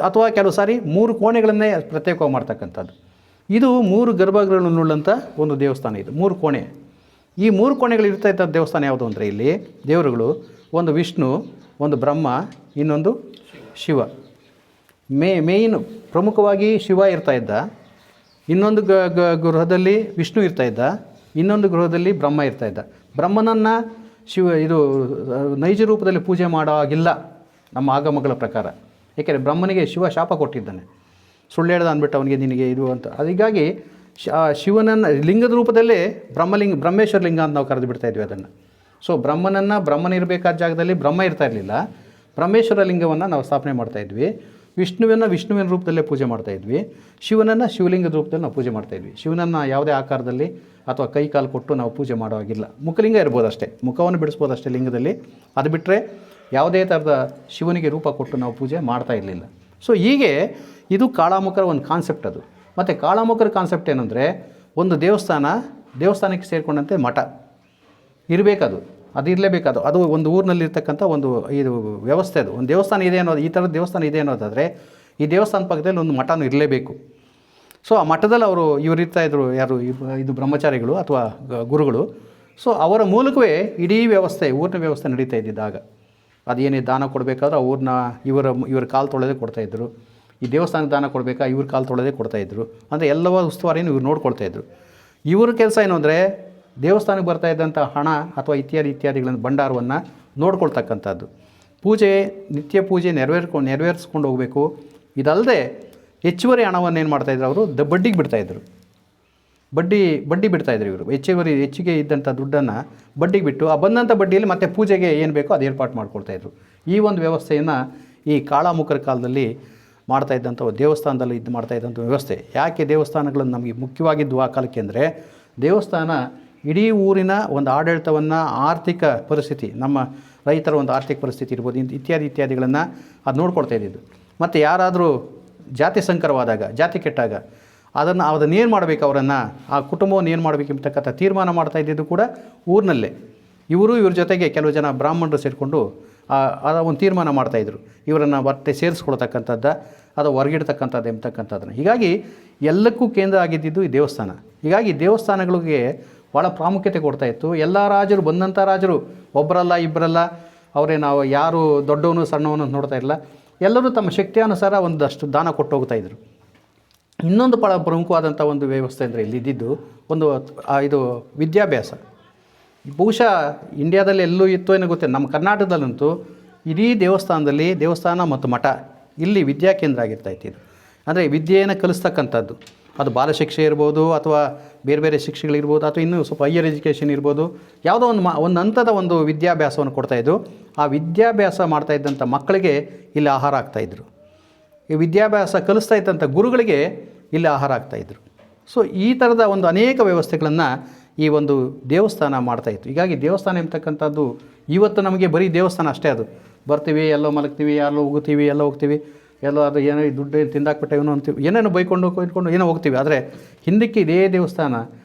ಅಥವಾ ಕೆಲವು ಸಾರಿ 3 ಕೋಣೆಗಳನ್ನೇ ಪ್ರತ್ಯೇಕವಾಗಿ ಮಾಡ್ತಕ್ಕಂಥದ್ದು. ಇದು 3 ಗರ್ಭಗೃಹಗಳನ್ನುಳ್ಳಂಥ ಒಂದು ದೇವಸ್ಥಾನ. ಇದು 3 ಕೋಣೆ. ಈ 3 ಕೋಣೆಗಳು ಇರ್ತಾ ಇದ್ದ ದೇವಸ್ಥಾನ ಯಾವುದು ಅಂದರೆ, ಇಲ್ಲಿ ದೇವರುಗಳು ಒಂದು ವಿಷ್ಣು, ಒಂದು ಬ್ರಹ್ಮ, ಇನ್ನೊಂದು ಶಿವ. ಮೇಯ್ನ್ ಪ್ರಮುಖವಾಗಿ ಶಿವ ಇರ್ತಾಯಿದ್ದ, ಇನ್ನೊಂದು ಗೃಹದಲ್ಲಿ ವಿಷ್ಣು ಇರ್ತಾಯಿದ್ದ, ಇನ್ನೊಂದು ಗೃಹದಲ್ಲಿ ಬ್ರಹ್ಮ ಇರ್ತಾಯಿದ್ದ. ಬ್ರಹ್ಮನನ್ನು ಇದು ನೈಜ ರೂಪದಲ್ಲಿ ಪೂಜೆ ಮಾಡೋಗಿಲ್ಲ ನಮ್ಮ ಆಗಮಗಳ ಪ್ರಕಾರ. ಏಕೆಂದರೆ ಬ್ರಹ್ಮನಿಗೆ ಶಿವ ಶಾಪ ಕೊಟ್ಟಿದ್ದಾನೆ, ಸುಳ್ಳು ಹೇಳ್ದ ಅಂದ್ಬಿಟ್ಟು ಅವನಿಗೆ ನಿನಗೆ ಇದು ಅಂತ. ಅದಕ್ಕಾಗಿ ಶಿವನನ್ನು ಲಿಂಗದ ರೂಪದಲ್ಲೇ ಬ್ರಹ್ಮೇಶ್ವರ ಲಿಂಗ ಅಂತ ನಾವು ಕರೆದು ಬಿಡ್ತಾಯಿದ್ವಿ ಅದನ್ನು. ಸೊ ಬ್ರಹ್ಮನಿರಬೇಕಾದ ಜಾಗದಲ್ಲಿ ಬ್ರಹ್ಮ ಇರ್ತಾ ಇರಲಿಲ್ಲ, ಬ್ರಹ್ಮೇಶ್ವರ ಲಿಂಗವನ್ನು ನಾವು ಸ್ಥಾಪನೆ ಮಾಡ್ತಾಯಿದ್ವಿ. ವಿಷ್ಣುವಿನ ರೂಪದಲ್ಲೇ ಪೂಜೆ ಮಾಡ್ತಾಯಿದ್ವಿ. ಶಿವನನ್ನು ಶಿವಲಿಂಗದ ರೂಪದಲ್ಲಿ ನಾವು ಪೂಜೆ ಮಾಡ್ತಾಯಿದ್ವಿ. ಶಿವನನ್ನು ಯಾವುದೇ ಆಕಾರದಲ್ಲಿ ಅಥವಾ ಕೈ ಕಾಲು ಕೊಟ್ಟು ನಾವು ಪೂಜೆ ಮಾಡೋವಾಗಿಲ್ಲ. ಮುಖಲಿಂಗ ಇರ್ಬೋದು ಅಷ್ಟೇ, ಮುಖವನ್ನು ಬಿಡಿಸ್ಬೋದು ಅಷ್ಟೇ ಲಿಂಗದಲ್ಲಿ. ಅದು ಬಿಟ್ಟರೆ ಯಾವುದೇ ಥರದ ಶಿವನಿಗೆ ರೂಪ ಕೊಟ್ಟು ನಾವು ಪೂಜೆ ಮಾಡ್ತಾ ಇರಲಿಲ್ಲ. ಸೊ ಹೀಗೆ ಇದು ಕಾಳಾಮುಖರ ಒಂದು ಕಾನ್ಸೆಪ್ಟ್. ಅದು ಮತ್ತು ಕಾಳಾಮುಖರ ಕಾನ್ಸೆಪ್ಟ್ ಏನಂದರೆ, ಒಂದು ದೇವಸ್ಥಾನಕ್ಕೆ ಸೇರಿಕೊಂಡಂತೆ ಮಠ ಇರಬೇಕದು, ಅದು ಇರಲೇಬೇಕದು. ಅದು ಒಂದು ಊರಿನಲ್ಲಿರ್ತಕ್ಕಂಥ ಒಂದು ಇದು ವ್ಯವಸ್ಥೆ. ಅದು ಒಂದು ದೇವಸ್ಥಾನ ಇದೆ ಅನ್ನೋದು, ಈ ಥರದ ದೇವಸ್ಥಾನ ಇದೆ ಅನ್ನೋದಾದರೆ ಈ ದೇವಸ್ಥಾನ ಪಕ್ಕದಲ್ಲಿ ಒಂದು ಮಠನೂ ಇರಲೇಬೇಕು. ಸೊ ಆ ಮಠದಲ್ಲಿ ಇವರು ಇರ್ತಾಯಿದ್ರು, ಯಾರು ಇದು ಬ್ರಹ್ಮಚಾರಿಗಳು ಅಥವಾ ಗುರುಗಳು. ಸೊ ಅವರ ಮೂಲಕವೇ ಇಡೀ ವ್ಯವಸ್ಥೆ, ಊರಿನ ವ್ಯವಸ್ಥೆ ನಡೀತಾ ಇದ್ದಿದ್ದಾಗ. ಅದೇನೇ ದಾನ ಕೊಡಬೇಕಾದ್ರೆ ಇವರ ಕಾಲು ತೊಳೆದೇ ಕೊಡ್ತಾಯಿದ್ರು. ಈ ದೇವಸ್ಥಾನಕ್ಕೆ ದಾನ ಕೊಡಬೇಕಾ, ಇವ್ರ ಕಾಲು ತೊಳೆದೇ ಕೊಡ್ತಾಯಿದ್ರು. ಅಂದರೆ ಎಲ್ಲವ ಉಸ್ತುವಾರಿಯನ್ನು ಇವ್ರು ನೋಡ್ಕೊಳ್ತಾಯಿದ್ರು. ಇವ್ರ ಕೆಲಸ ಏನು ಅಂದರೆ, ದೇವಸ್ಥಾನಕ್ಕೆ ಬರ್ತಾ ಇದ್ದಂಥ ಹಣ ಅಥವಾ ಇತ್ಯಾದಿಗಳನ್ನು ಭಂಡಾರವನ್ನು ನೋಡ್ಕೊಳ್ತಕ್ಕಂಥದ್ದು. ನಿತ್ಯ ಪೂಜೆ ನೆರವೇರಿಸ್ಕೊಂಡು ಹೋಗಬೇಕು. ಇದಲ್ಲದೆ ಹೆಚ್ಚುವರಿ ಹಣವನ್ನು ಏನು ಮಾಡ್ತಾಯಿದ್ರು, ಅವರು ಬಡ್ಡಿಗೆ ಬಿಡ್ತಾಯಿದ್ರು. ಬಡ್ಡಿ ಬಿಡ್ತಾಯಿದ್ರು ಇವರು. ಹೆಚ್ಚಿಗೆ ಇದ್ದಂಥ ದುಡ್ಡನ್ನು ಬಡ್ಡಿಗೆ ಬಿಟ್ಟು, ಆ ಬಂದಂಥ ಬಡ್ಡಿಯಲ್ಲಿ ಮತ್ತೆ ಪೂಜೆಗೆ ಏನು ಬೇಕೋ ಅದು ಏರ್ಪಾటు ಮಾಡ್ಕೊಳ್ತಾಯಿದ್ರು. ಈ ಒಂದು ವ್ಯವಸ್ಥೆಯನ್ನು ಈ ಕಾಳಾಮುಖರ ಕಾಲದಲ್ಲಿ ಮಾಡ್ತಾಯಿದ್ದಂಥ ದೇವಸ್ಥಾನದಲ್ಲಿ ಮಾಡ್ತಾಯಿದ್ದಂಥ ವ್ಯವಸ್ಥೆ. ಯಾಕೆ ದೇವಸ್ಥಾನಗಳನ್ನು ನಮಗೆ ಮುಖ್ಯವಾಗಿದ್ದು ಆ ಕಾಲಕ್ಕೆ ಅಂದರೆ, ದೇವಸ್ಥಾನ ಇಡೀ ಊರಿನ ಒಂದು ಆಡಳಿತವನ್ನು, ಆರ್ಥಿಕ ಪರಿಸ್ಥಿತಿ, ನಮ್ಮ ರೈತರ ಒಂದು ಆರ್ಥಿಕ ಪರಿಸ್ಥಿತಿ ಇರ್ಬೋದು, ಇತ್ಯಾದಿಗಳನ್ನು ಅದು ನೋಡ್ಕೊಳ್ತಾ ಇದ್ದಿದ್ದು. ಮತ್ತು ಯಾರಾದರೂ ಜಾತಿ ಸಂಕರವಾದಾಗ, ಜಾತಿ ಕೆಟ್ಟಾಗ ಅದನ್ನೇನು ಮಾಡಬೇಕು, ಆ ಕುಟುಂಬವನ್ನು ಏನು ಮಾಡಬೇಕು ಎಂಬತಕ್ಕಂಥ ತೀರ್ಮಾನ ಮಾಡ್ತಾ ಇದ್ದಿದ್ದು ಕೂಡ ಊರಿನಲ್ಲೇ. ಇವ್ರ ಜೊತೆಗೆ ಕೆಲವು ಜನ ಬ್ರಾಹ್ಮಣರು ಸೇರಿಕೊಂಡು ಒಂದು ತೀರ್ಮಾನ ಮಾಡ್ತಾಯಿದ್ರು, ಇವರನ್ನು ಮತ್ತೆ ಸೇರಿಸ್ಕೊಳ್ತಕ್ಕಂಥದ್ದು, ಅದು ಹೊರಗಿಡ್ತಕ್ಕಂಥದ್ದು ಎಂಬತಕ್ಕಂಥದ್ದನ್ನು. ಹೀಗಾಗಿ ಎಲ್ಲಕ್ಕೂ ಕೇಂದ್ರ ಆಗಿದ್ದಿದ್ದು ಈ ದೇವಸ್ಥಾನ. ಹೀಗಾಗಿ ದೇವಸ್ಥಾನಗಳಿಗೆ ಭಾಳ ಪ್ರಾಮುಖ್ಯತೆ ಕೊಡ್ತಾಯಿತ್ತು. ಎಲ್ಲ ರಾಜರು, ಬಂದಂಥ ರಾಜರು ಒಬ್ಬರಲ್ಲ ಇಬ್ಬರಲ್ಲ, ನಾವು ಯಾರು ದೊಡ್ಡವನು ಸಣ್ಣವನು ನೋಡ್ತಾ ಇರಲಿಲ್ಲ. ಎಲ್ಲರೂ ತಮ್ಮ ಶಕ್ತಿಯಾನುಸಾರ ಒಂದಷ್ಟು ದಾನ ಕೊಟ್ಟು ಹೋಗ್ತಾಯಿದ್ರು. ಇನ್ನೊಂದು ಭಾಳ ಪ್ರಮುಖವಾದಂಥ ಒಂದು ವ್ಯವಸ್ಥೆ ಅಂದರೆ ಇಲ್ಲಿದ್ದು ಇದು ವಿದ್ಯಾಭ್ಯಾಸ. ಬಹುಶಃ ಇಂಡಿಯಾದಲ್ಲಿ ಎಲ್ಲೂ ಇತ್ತು ಏನೋ ಗೊತ್ತಿಲ್ಲ, ನಮ್ಮ ಕರ್ನಾಟಕದಲ್ಲಂತೂ ಇಡೀ ದೇವಸ್ಥಾನ ಮತ್ತು ಮಠ ಇಲ್ಲಿ ವಿದ್ಯಾಕೇಂದ್ರ ಆಗಿರ್ತಾಯಿತ್ತು. ಇದು ಅಂದರೆ ವಿದ್ಯೆಯನ್ನು ಕಲಿಸ್ತಕ್ಕಂಥದ್ದು. ಅದು ಬಾಲಶಿಕ್ಷೆ ಇರ್ಬೋದು, ಅಥವಾ ಬೇರೆ ಬೇರೆ ಶಿಕ್ಷೆಗಳಿರ್ಬೋದು, ಅಥವಾ ಇನ್ನೂ ಸ್ವಲ್ಪ ಹೈಯರ್ ಎಜುಕೇಷನ್ ಇರ್ಬೋದು. ಯಾವುದೋ ಒಂದು ಹಂತದ ಒಂದು ವಿದ್ಯಾಭ್ಯಾಸವನ್ನು ಕೊಡ್ತಾಯಿದ್ರು. ಆ ವಿದ್ಯಾಭ್ಯಾಸ ಮಾಡ್ತಾಯಿದ್ದಂಥ ಮಕ್ಕಳಿಗೆ ಇಲ್ಲಿ ಆಹಾರ ಆಗ್ತಾಯಿದ್ರು. ಈ ವಿದ್ಯಾಭ್ಯಾಸ ಕಲಿಸ್ತಾ ಇದ್ದಂಥ ಗುರುಗಳಿಗೆ ಇಲ್ಲಿ ಆಹಾರ ಆಗ್ತಾಯಿದ್ರು. ಸೊ ಈ ಥರದ ಒಂದು ಅನೇಕ ವ್ಯವಸ್ಥೆಗಳನ್ನು ಈ ಒಂದು ದೇವಸ್ಥಾನ ಮಾಡ್ತಾಯಿತ್ತು. ಹೀಗಾಗಿ ದೇವಸ್ಥಾನ ಎಂಬತಕ್ಕಂಥದ್ದು ಇವತ್ತು ನಮಗೆ ಬರೀ ದೇವಸ್ಥಾನ ಅಷ್ಟೇ. ಅದು ಬರ್ತೀವಿ, ಎಲ್ಲೋ ಮಲಗ್ತೀವಿ, ಎಲ್ಲೋ ಹೋಗ್ತೀವಿ, ಎಲ್ಲೋ ಅದು ಏನೋ ದುಡ್ಡು ತಿಂದಾಕ್ಬಿಟ್ಟೆ ಏನೋ ಅಂತೀವಿ, ಏನೇನೋ ಬೈಕೊಂಡು ಏನೋ ಹೋಗ್ತೀವಿ. ಆದರೆ ಹಿಂದಕ್ಕೆ ಇದೇ ದೇವಸ್ಥಾನ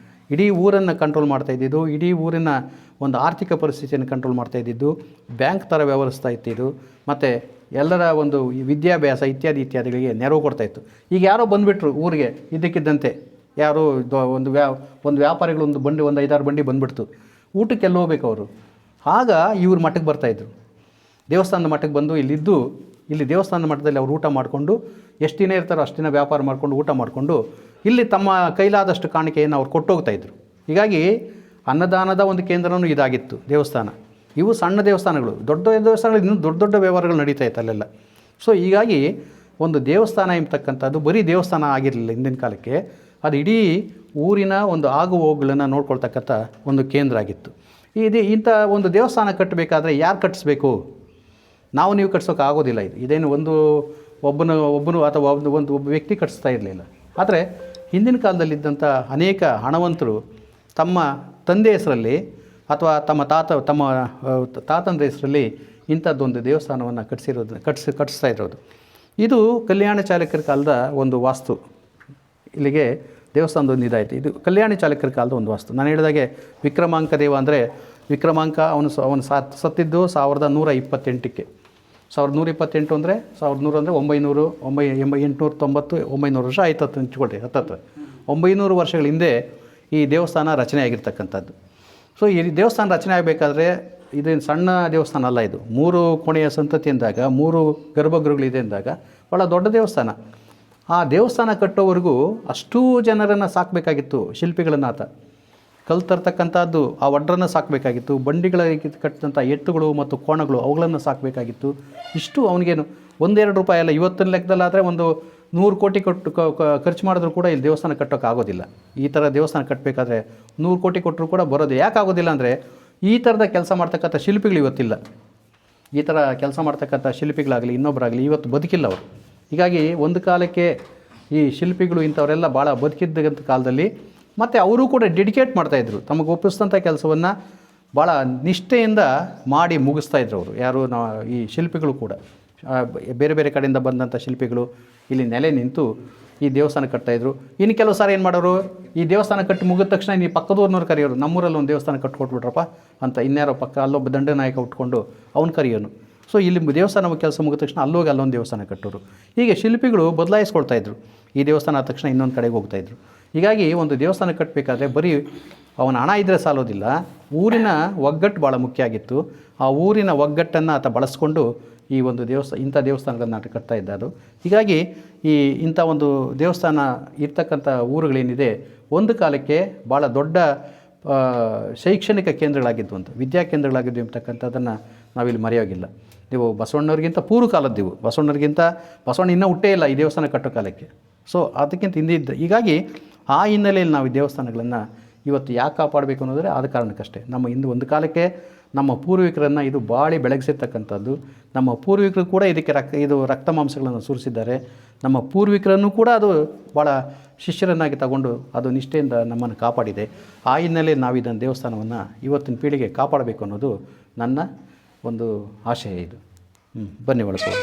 ಇಡೀ ಊರನ್ನು ಕಂಟ್ರೋಲ್ ಮಾಡ್ತಾಯಿದ್ದಿದ್ದು, ಇಡೀ ಊರಿನ ಒಂದು ಆರ್ಥಿಕ ಪರಿಸ್ಥಿತಿಯನ್ನು ಕಂಟ್ರೋಲ್ ಮಾಡ್ತಾಯಿದ್ದಿದ್ದು, ಬ್ಯಾಂಕ್ ಥರ ವ್ಯವಹರಿಸ್ತಾ ಇತ್ತಿದ್ದು, ಮತ್ತು ಎಲ್ಲರ ಒಂದು ವಿದ್ಯಾಭ್ಯಾಸ ಇತ್ಯಾದಿಗಳಿಗೆ ನೆರವು ಕೊಡ್ತಾಯಿತ್ತು. ಈಗ ಯಾರೋ ಬಂದುಬಿಟ್ರು ಊರಿಗೆ ಇದ್ದಕ್ಕಿದ್ದಂತೆ, ಯಾರು ಒಂದು ವ್ಯಾಪಾರಿಗಳು ಒಂದು 5-6 ಬಂಡಿ ಬಂದುಬಿಡ್ತು, ಊಟಕ್ಕೆ ಎಲ್ಲಿ ಹೋಗ್ಬೇಕು ಅವರು. ಆಗ ಇವ್ರ ಮಠಕ್ಕೆ ಬರ್ತಾಯಿದ್ರು, ದೇವಸ್ಥಾನದ ಮಠಕ್ಕೆ ಬಂದು ಇಲ್ಲಿ ದೇವಸ್ಥಾನದ ಮಠದಲ್ಲಿ ಅವ್ರು ಊಟ ಮಾಡಿಕೊಂಡು ಎಷ್ಟು ದಿನ ಇರ್ತಾರೋ ಅಷ್ಟು ದಿನ ವ್ಯಾಪಾರ ಮಾಡಿಕೊಂಡು ಊಟ ಮಾಡಿಕೊಂಡು ಇಲ್ಲಿ ತಮ್ಮ ಕೈಲಾದಷ್ಟು ಕಾಣಿಕೆಯನ್ನು ಅವ್ರು ಕೊಟ್ಟೋಗ್ತಾಯಿದ್ರು. ಹೀಗಾಗಿ ಅನ್ನದಾನದ ಒಂದು ಕೇಂದ್ರನೂ ಇದಾಗಿತ್ತು ದೇವಸ್ಥಾನ. ಇವು ಸಣ್ಣ ದೇವಸ್ಥಾನಗಳು, ದೊಡ್ಡ ದೇವಸ್ಥಾನಗಳು ಇನ್ನೂ ದೊಡ್ಡ ದೊಡ್ಡ ವ್ಯವಹಾರಗಳು ನಡೀತಾ ಇತ್ತು ಅಲ್ಲೆಲ್ಲ. ಸೊ ಹೀಗಾಗಿ ಒಂದು ದೇವಸ್ಥಾನ ಎಂಬತಕ್ಕಂಥದ್ದು ಬರೀ ದೇವಸ್ಥಾನ ಆಗಿರಲಿಲ್ಲ ಹಿಂದಿನ ಕಾಲಕ್ಕೆ, ಅದು ಇಡೀ ಊರಿನ ಒಂದು ಆಗು ಹೋಗುಗಳನ್ನು ನೋಡ್ಕೊಳ್ತಕ್ಕಂಥ ಒಂದು ಕೇಂದ್ರ ಆಗಿತ್ತು. ಇಂಥ ಒಂದು ದೇವಸ್ಥಾನ ಕಟ್ಟಬೇಕಾದ್ರೆ ಯಾರು ಕಟ್ಟಿಸ್ಬೇಕು? ನೀವು ಕಟ್ಸೋಕೆ ಆಗೋದಿಲ್ಲ. ಇದೇನು ಒಬ್ಬನು ಅಥವಾ ಒಬ್ಬ ವ್ಯಕ್ತಿ ಕಟ್ಟಿಸ್ತಾ ಇರಲಿಲ್ಲ. ಆದರೆ ಹಿಂದಿನ ಕಾಲದಲ್ಲಿದ್ದಂಥ ಅನೇಕ ಹಣವಂತರು ತಮ್ಮ ತಂದೆ ಹೆಸರಲ್ಲಿ ಅಥವಾ ತಮ್ಮ ತಾತಂದ್ರ ಹೆಸರಲ್ಲಿ ಇಂಥದ್ದೊಂದು ದೇವಸ್ಥಾನವನ್ನು ಕಟ್ಟಿಸ್ತಾ ಇರೋದು. ಇದು ಕಲ್ಯಾಣ ಚಾಲುಕ್ಯರ ಕಾಲದ ಒಂದು ವಾಸ್ತು. ಇಲ್ಲಿಗೆ ದೇವಸ್ಥಾನದೊಂದು ಇದಾಯಿತು. ಇದು ಕಲ್ಯಾಣ ಚಾಲುಕ್ಯರ ಕಾಲದ ಒಂದು ವಾಸ್ತು. ನಾನು ಹೇಳಿದಾಗೆ ವಿಕ್ರಮಾಂಕ ದೇವ ಅಂದರೆ ವಿಕ್ರಮಾಂಕ ಅವನು ಸತ್ತಿದ್ದು 1128ಕ್ಕೆ. 1128 ಅಂದರೆ 1100 ಅಂದರೆ 890 ವರ್ಷ ಆಯ್ತು ಅಂತ ಹಂಚ್ಕೊಳ್ರಿ. 900 ವರ್ಷಗಳ ಹಿಂದೆ ಈ ದೇವಸ್ಥಾನ ರಚನೆ ಆಗಿರ್ತಕ್ಕಂಥದ್ದು. ಸೊ ಈ ದೇವಸ್ಥಾನ ರಚನೆ ಆಗಬೇಕಾದ್ರೆ ಇದೇನು ಸಣ್ಣ ದೇವಸ್ಥಾನ ಅಲ್ಲ, ಇದು 3 ಕೋಣೆಯ ಸಂತತಿ ಅಂದಾಗ 3 ಗರ್ಭಗೃಹಗಳಿದೆ ಅಂದಾಗ ಭಾಳ ದೊಡ್ಡ ದೇವಸ್ಥಾನ. ಆ ದೇವಸ್ಥಾನ ಕಟ್ಟೋವರೆಗೂ ಅಷ್ಟೂ ಜನರನ್ನು ಸಾಕಬೇಕಾಗಿತ್ತು. ಶಿಲ್ಪಿಗಳನ್ನು ಆತ ಕಲ್ತರ್ತಕ್ಕಂಥದ್ದು, ಆ ಒಡ್ರನ್ನು ಸಾಕಬೇಕಾಗಿತ್ತು. ಬಂಡಿಗಳಿಗೆ ಕಟ್ಟಿದಂಥ ಎತ್ತುಗಳು ಮತ್ತು ಕೋಣಗಳು ಅವುಗಳನ್ನು ಸಾಕಬೇಕಾಗಿತ್ತು. ಇಷ್ಟು ಅವನಿಗೇನು 1-2 ರೂಪಾಯಿ ಅಲ್ಲ, ಇವತ್ತಿನ ಲೆಕ್ಕದಲ್ಲಾದರೆ ಒಂದು 100 ಕೋಟಿ ಖರ್ಚು ಮಾಡಿದ್ರು ಕೂಡ ಇಲ್ಲಿ ದೇವಸ್ಥಾನ ಕಟ್ಟೋಕೆ ಆಗೋದಿಲ್ಲ. ಈ ಥರ ದೇವಸ್ಥಾನ ಕಟ್ಟಬೇಕಾದ್ರೆ 100 ಕೋಟಿ ಕೊಟ್ಟರು ಕೂಡ ಬರೋದು. ಯಾಕೆ ಆಗೋದಿಲ್ಲ ಅಂದರೆ ಈ ಥರದ ಕೆಲಸ ಮಾಡ್ತಕ್ಕಂಥ ಶಿಲ್ಪಿಗಳು ಇವತ್ತಿಲ್ಲ. ಈ ಥರ ಕೆಲಸ ಮಾಡ್ತಕ್ಕಂಥ ಶಿಲ್ಪಿಗಳಾಗಲಿ ಇನ್ನೊಬ್ಬರಾಗಲಿ ಇವತ್ತು ಬದುಕಿಲ್ಲ ಅವರು. ಹೀಗಾಗಿ ಒಂದು ಕಾಲಕ್ಕೆ ಈ ಶಿಲ್ಪಿಗಳು ಇಂಥವರೆಲ್ಲ ಭಾಳ ಬದುಕಿದ್ದಂಥ ಕಾಲದಲ್ಲಿ ಮತ್ತು ಅವರು ಕೂಡ ಡೆಡಿಕೇಟ್ ಮಾಡ್ತಾಯಿದ್ರು. ತಮಗೆ ಒಪ್ಪಿಸಿದಂಥ ಕೆಲಸವನ್ನು ಭಾಳ ನಿಷ್ಠೆಯಿಂದ ಮಾಡಿ ಮುಗಿಸ್ತಾಯಿದ್ರು ಅವರು. ಯಾರು ಈ ಶಿಲ್ಪಿಗಳು ಕೂಡ ಬೇರೆ ಬೇರೆ ಕಡೆಯಿಂದ ಬಂದಂಥ ಶಿಲ್ಪಿಗಳು ಇಲ್ಲಿ ನೆಲೆ ನಿಂತು ಈ ದೇವಸ್ಥಾನ ಕಟ್ತಾಯಿದ್ರು. ಇನ್ನು ಕೆಲವು ಸಾರಿ ಏನು ಮಾಡೋರು, ಈ ದೇವಸ್ಥಾನ ಕಟ್ಟಿ ಮುಗಿದ ತಕ್ಷಣ ನೀವು ಪಕ್ಕದೂರಿನವ್ರು ಕರೆಯೋರು, ನಮ್ಮೂರಲ್ಲಿ ಒಂದು ದೇವಸ್ಥಾನ ಕಟ್ಕೊಟ್ಬಿಟ್ರಪ್ಪ ಅಂತ. ಇನ್ಯಾರೋ ಪಕ್ಕ ಅಲ್ಲೊಬ್ಬ ದಂಡನಾಯಕ ಉಟ್ಕೊಂಡು ಅವ್ನು ಕರೆಯೋನು. ಸೊ ಇಲ್ಲಿ ದೇವಸ್ಥಾನ ಕೆಲಸ ಮುಗಿದ ತಕ್ಷಣ ಅಲ್ಲೋಗಿ ಅಲ್ಲೊಂದು ದೇವಸ್ಥಾನ ಕಟ್ಟೋರು. ಹೀಗೆ ಶಿಲ್ಪಿಗಳು ಬದಲಾಯಿಸ್ಕೊಳ್ತಾಯಿದ್ರು. ಈ ದೇವಸ್ಥಾನ ಆದ ತಕ್ಷಣ ಇನ್ನೊಂದು ಕಡೆಗೆ ಹೋಗ್ತಾಯಿದ್ರು. ಹೀಗಾಗಿ ಒಂದು ದೇವಸ್ಥಾನ ಕಟ್ಟಬೇಕಾದ್ರೆ ಬರೀ ಅವನ ಹಣ ಇದ್ದರೆ ಸಾಲೋದಿಲ್ಲ, ಊರಿನ ಒಗ್ಗಟ್ಟು ಭಾಳ ಮುಖ್ಯ ಆಗಿತ್ತು. ಆ ಊರಿನ ಒಗ್ಗಟ್ಟನ್ನು ಆತ ಬಳಸ್ಕೊಂಡು ಈ ಒಂದು ಇಂಥ ದೇವಸ್ಥಾನಗಳನ್ನ ಕಟ್ತಾ ಇದ್ದದು. ಹೀಗಾಗಿ ಇಂಥ ಒಂದು ದೇವಸ್ಥಾನ ಇರ್ತಕ್ಕಂಥ ಊರುಗಳೇನಿದೆ ಒಂದು ಕಾಲಕ್ಕೆ ಭಾಳ ದೊಡ್ಡ ಶೈಕ್ಷಣಿಕ ಕೇಂದ್ರಗಳಾಗಿದ್ವು ಅಂತ, ವಿದ್ಯಾ ಕೇಂದ್ರಗಳಾಗಿದ್ವು ಅಂತಕ್ಕಂಥದ್ದನ್ನು ನಾವಿಲ್ಲಿ ಮರೆಯೋಗಿಲ್ಲ. ನೀವು ಬಸವಣ್ಣವ್ರಿಗಿಂತ ಪೂರ್ವ ಕಾಲದ್ದಿವು. ಬಸವಣ್ಣ ಇನ್ನೂ ಹುಟ್ಟೇ ಇಲ್ಲ ಈ ದೇವಸ್ಥಾನ ಕಟ್ಟೋ ಕಾಲಕ್ಕೆ. ಸೊ ಅದಕ್ಕಿಂತ ಹಿಂದಿದ್ದು. ಹೀಗಾಗಿ ಆ ಹಿನ್ನೆಲೆಯಲ್ಲಿ ನಾವು ಈ ದೇವಸ್ಥಾನಗಳನ್ನು ಇವತ್ತು ಯಾಕೆ ಕಾಪಾಡಬೇಕು ಅನ್ನೋದ್ರೆ ಆದ ಕಾರಣಕ್ಕಷ್ಟೇ. ನಮ್ಮ ಒಂದು ಕಾಲಕ್ಕೆ ನಮ್ಮ ಪೂರ್ವಿಕರನ್ನು ಇದು ಬಾಳಿ ಬೆಳಗಿಸಿರ್ತಕ್ಕಂಥದ್ದು. ನಮ್ಮ ಪೂರ್ವಿಕರು ಕೂಡ ಇದಕ್ಕೆ ರಕ್ತ ಮಾಂಸಗಳನ್ನು ಸುರಿಸಿದ್ದಾರೆ. ನಮ್ಮ ಪೂರ್ವಿಕರನ್ನು ಕೂಡ ಅದು ಭಾಳ ಶಿಷ್ಯರನ್ನಾಗಿ ತಗೊಂಡು ಅದು ನಿಷ್ಠೆಯಿಂದ ನಮ್ಮನ್ನು ಕಾಪಾಡಿದೆ. ಆ ಹಿನ್ನೆಲೆಯಲ್ಲಿ ನಾವು ಇದನ್ನು ದೇವಸ್ಥಾನವನ್ನು ಇವತ್ತಿನ ಪೀಳಿಗೆ ಕಾಪಾಡಬೇಕು ಅನ್ನೋದು ನನ್ನ ಒಂದು ಆಶಯ. ಇದು ಬನ್ನಿ ಒಳಗೆ.